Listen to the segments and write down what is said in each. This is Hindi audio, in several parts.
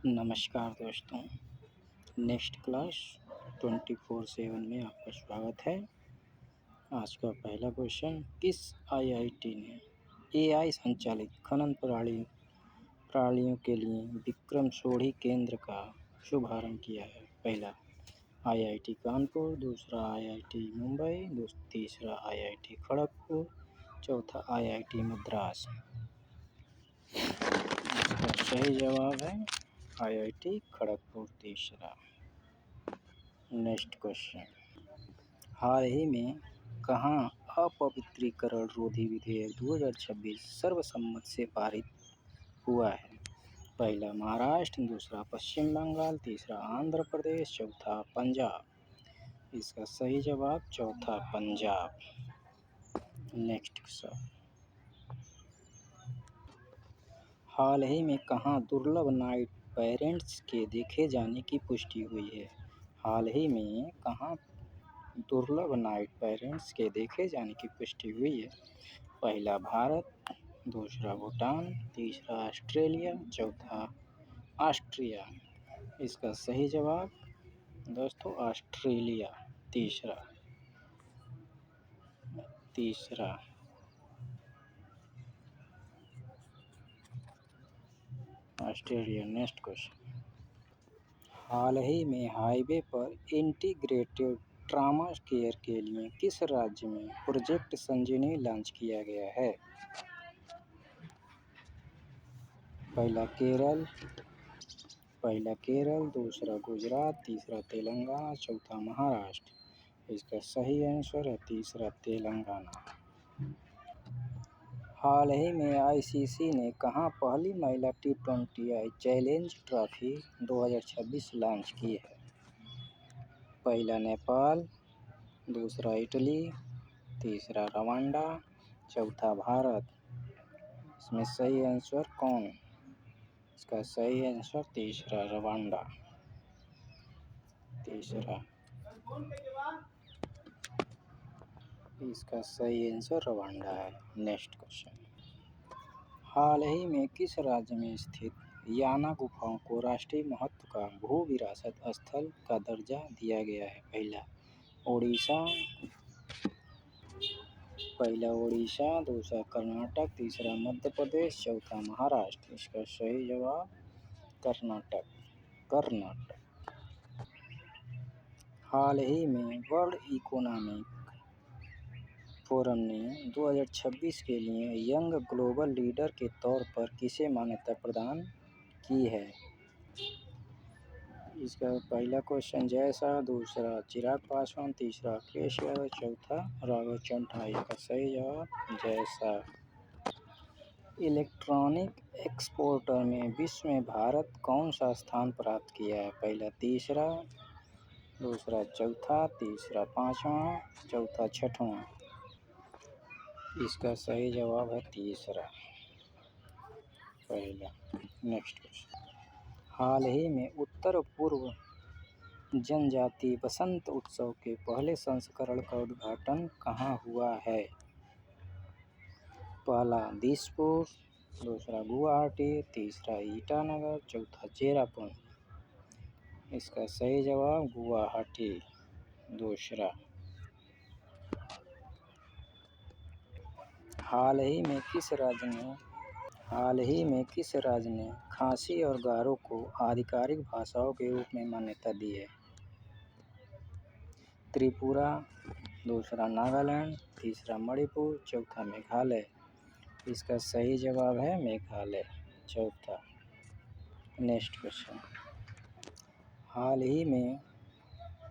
नमस्कार दोस्तों। नेक्स्ट क्लास 24/7 में आपका स्वागत है। आज का पहला क्वेश्चन, किस आईआईटी ने एआई संचालित खनन प्रणालियों के लिए विक्रम सोढ़ी केंद्र का शुभारंभ किया है? पहला आईआईटी कानपुर, दूसरा आईआईटी मुंबई, तीसरा आईआईटी खड़गपुर, चौथा आईआईटी मद्रास। इसका सही जवाब है आईआईटी खड़गपुर तीसरा। नेक्स्ट क्वेश्चन, हाल ही में कहाँ अपवित्रीकरण रोधी विधेयक 2026 सर्वसम्मति से पारित हुआ है? पहला महाराष्ट्र, दूसरा पश्चिम बंगाल, तीसरा आंध्र प्रदेश, चौथा पंजाब। इसका सही जवाब चौथा पंजाब। नेक्स्ट क्वेश्चन, हाल ही में कहाँ दुर्लभ नाइट पेरेंट्स के देखे जाने की पुष्टि हुई है? हाल ही में कहाँ दुर्लभ नाइट पेरेंट्स के देखे जाने की पुष्टि हुई है? पहला भारत, दूसरा भूटान, तीसरा ऑस्ट्रेलिया, चौथा ऑस्ट्रिया। इसका सही जवाब दोस्तों ऑस्ट्रेलिया तीसरा। ऑस्ट्रेलिया। नेक्स्ट क्वेश्चन, हाल ही में हाईवे पर इंटीग्रेटेड ट्रॉमा केयर के लिए किस राज्य में प्रोजेक्ट संजीवनी लॉन्च किया गया है? पहला केरल, दूसरा गुजरात, तीसरा तेलंगाना, चौथा महाराष्ट्र। इसका सही आंसर है तीसरा तेलंगाना। हाल ही में आईसीसी ने कहाँ पहली महिला T20 चैलेंज ट्रॉफी 2026 लॉन्च की है? पहला नेपाल, दूसरा इटली, तीसरा रवांडा, चौथा भारत। इसमें सही आंसर कौन? इसका सही आंसर तीसरा रवांडा तीसरा। इसका सही आंसर रवांडा है। नेक्स्ट क्वेश्चन, हाल ही में किस राज्य में स्थित याना गुफाओं को राष्ट्रीय महत्व का भू विरासत स्थल का दर्जा दिया गया है? पहला ओडिशा, दूसरा कर्नाटक, तीसरा मध्य प्रदेश, चौथा महाराष्ट्र। इसका सही जवाब कर्नाटक। हाल ही में वर्ल्ड इकोनॉमिक फोरम ने 2026 के लिए यंग ग्लोबल लीडर के तौर पर किसे मान्यता प्रदान की है? इसका पहला क्वेश्चन जय शाह, दूसरा चिराग पासवान, तीसरा अखिलेश यादव, चौथा राघव चड्ढा। इसका सही जवाब जय शाह। इलेक्ट्रॉनिक एक्सपोर्टर में विश्व में भारत कौन सा स्थान प्राप्त किया है? पहला तीसरा, दूसरा चौथा, तीसरा पाँचवा, चौथा छठवां। इसका सही जवाब है तीसरा पहला। नेक्स्ट क्वेश्चन, हाल ही में उत्तर पूर्व जनजातीय बसंत उत्सव के पहले संस्करण का उद्घाटन कहाँ हुआ है? पहला दिसपुर, दूसरा गुवाहाटी, तीसरा ईटानगर, चौथा चेरापूंजी। इसका सही जवाब गुवाहाटी दूसरा। हाल ही में किस राज्य ने खासी और गारो को आधिकारिक भाषाओं के रूप में मान्यता दी है? त्रिपुरा, दूसरा नागालैंड, तीसरा मणिपुर, चौथा मेघालय। इसका सही जवाब है मेघालय चौथा। नेक्स्ट क्वेश्चन, हाल ही में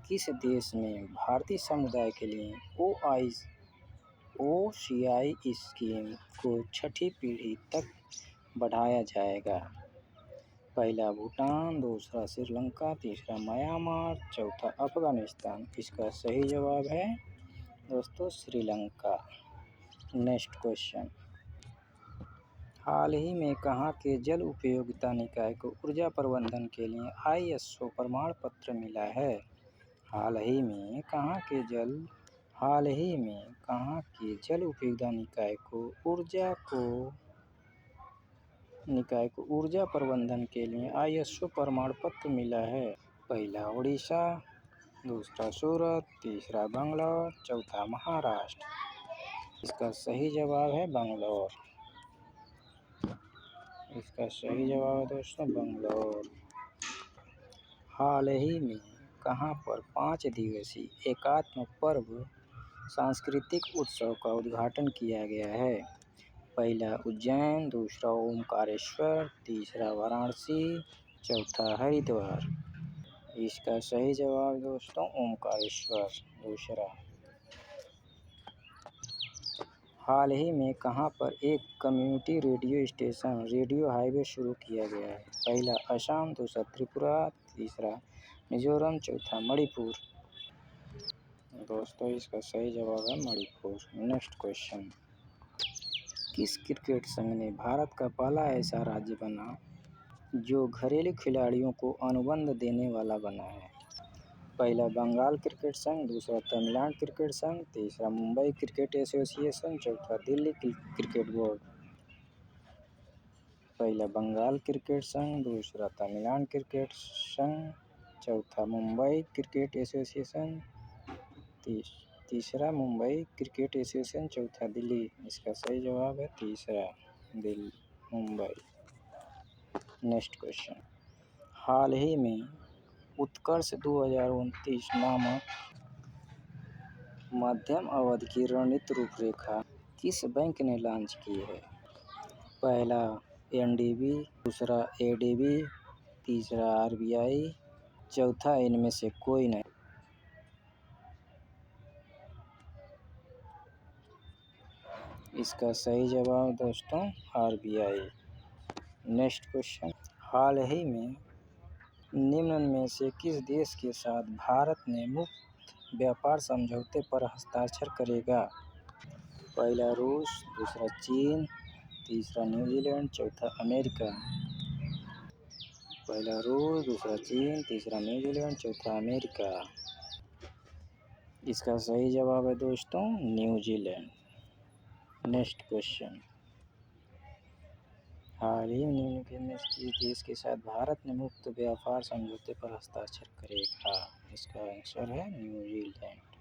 किस देश में भारतीय समुदाय के लिए OCI स्कीम को छठी पीढ़ी तक बढ़ाया जाएगा? पहला भूटान, दूसरा श्रीलंका, तीसरा म्यांमार, चौथा अफगानिस्तान। इसका सही जवाब है दोस्तों श्रीलंका। नेक्स्ट क्वेश्चन, हाल ही में कहाँ के जल उपयोगिता निकाय को ऊर्जा प्रबंधन के लिए ISO प्रमाण पत्र मिला है? हाल ही में कहाँ के जल उपयोगिता निकाय को ऊर्जा को निकाय को ऊर्जा प्रबंधन के लिए ISO प्रमाण पत्र मिला है? पहला उड़ीसा, दूसरा सूरत, तीसरा बंगलौर, चौथा महाराष्ट्र। इसका सही जवाब है बंगलौर। इसका सही जवाब है दोस्तों बंगलौर। हाल ही में कहां पर 5 दिवसीय एकात्म पर्व सांस्कृतिक उत्सव का उद्घाटन किया गया है? पहला उज्जैन, दूसरा ओमकारेश्वर, तीसरा वाराणसी, चौथा हरिद्वार। इसका सही जवाब दोस्तों ओमकारेश्वर, दूसरा। हाल ही में कहां पर एक community radio station radio highway शुरू किया गया है? पहला असम, दूसरा त्रिपुरा, तीसरा मिजोरम, चौथा मणिपुर। दोस्तों इसका सही जवाब है मणिपुर। नेक्स्ट क्वेश्चन, किस क्रिकेट संघ ने भारत का पहला ऐसा राज्य बना जो घरेलू खिलाड़ियों को अनुबंध देने वाला बना है? पहला बंगाल क्रिकेट संघ, दूसरा तमिलनाडु क्रिकेट संघ, तीसरा मुंबई क्रिकेट एसोसिएशन, चौथा दिल्ली क्रिकेट बोर्ड। पहला बंगाल क्रिकेट संघ, दूसरा तमिलनाडु क्रिकेट संघ, चौथा मुंबई क्रिकेट एसोसिएशन, तीसरा मुंबई क्रिकेट एसोसिएशन, चौथा दिल्ली। इसका सही जवाब है तीसरा, दिल्ली, मुंबई। नेक्स्ट क्वेश्चन, हाल ही में उत्कर्ष 2029 नामक मध्यम अवधि की रणनीतिक रूपरेखा किस बैंक ने लॉन्च की है? पहला NDB, दूसरा ADB, तीसरा RBI, चौथा इनमें से कोई नहीं। इसका सही जवाब दोस्तों RBI। नेक्स्ट क्वेश्चन, हाल ही में निम्न में से किस देश के साथ भारत ने मुक्त व्यापार समझौते पर हस्ताक्षर करेगा? पहला रूस, दूसरा चीन, तीसरा न्यूजीलैंड, चौथा अमेरिका। पहला रूस, दूसरा चीन, तीसरा न्यूजीलैंड, चौथा अमेरिका। इसका सही जवाब है दोस्तों न्यूजीलैंड। नेक्स्ट क्वेश्चन, हाल ही में निम्नलिखित में से किस देश के साथ भारत ने मुक्त व्यापार समझौते पर हस्ताक्षर करेगा? इसका आंसर है न्यूजीलैंड।